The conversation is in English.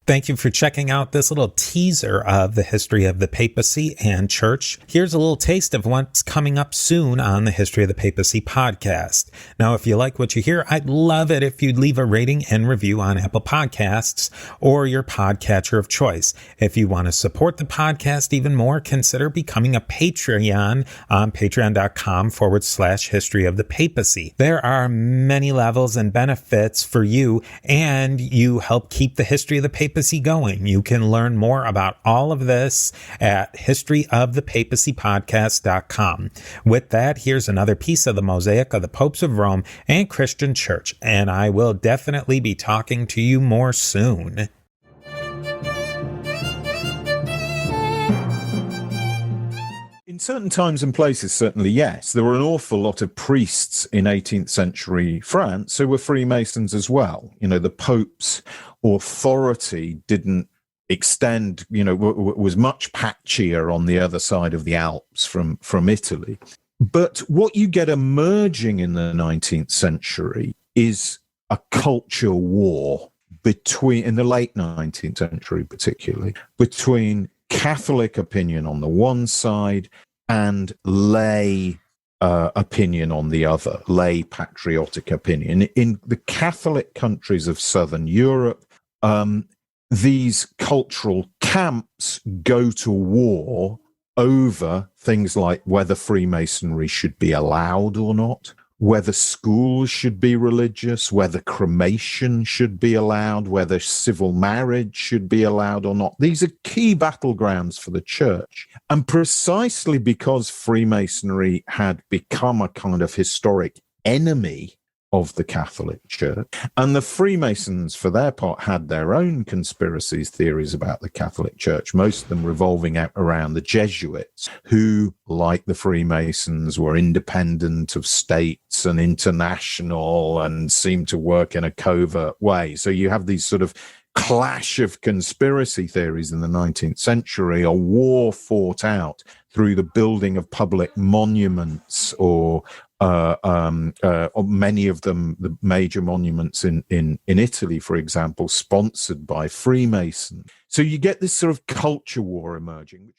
Thank you for checking out this little teaser of the history of the papacy and church. Here's a little taste of what's coming up soon on the History of the Papacy podcast. Now, if you like what you hear, I'd love it if you'd leave a rating and review on Apple Podcasts or your podcatcher of choice. If you want to support the podcast even more, consider becoming a Patreon on patreon.com/history of the papacy. There are many levels and benefits for you, and you help keep the history of the papacy going. You can learn more about all of this at historyofthepapacypodcast.com. With that, here's another piece of the mosaic of the popes of Rome and Christian church, and I will definitely be talking to you more soon. In certain times and places, certainly, yes. There were an awful lot of priests in 18th century France who were Freemasons as well. You know, the Pope's authority didn't extend, was much patchier on the other side of the Alps from Italy. But what you get emerging in the 19th century is a culture war in the late 19th century particularly, between Catholic opinion on the one side and lay opinion on the other, lay patriotic opinion. In the Catholic countries of Southern Europe, these cultural camps go to war over things like whether Freemasonry should be allowed or not, whether schools should be religious, whether cremation should be allowed, whether civil marriage should be allowed or not. These are key battlegrounds for the church. And precisely because Freemasonry had become a kind of historic enemy of the Catholic Church, and the Freemasons, for their part, had their own conspiracies, theories about the Catholic Church, most of them revolving around the Jesuits, who, like the Freemasons, were independent of states and international and seemed to work in a covert way. So you have these sort of clash of conspiracy theories in the 19th century, a war fought out through the building of public monuments or many of them, the major monuments in Italy, for example, sponsored by Freemasons. So you get this sort of culture war emerging.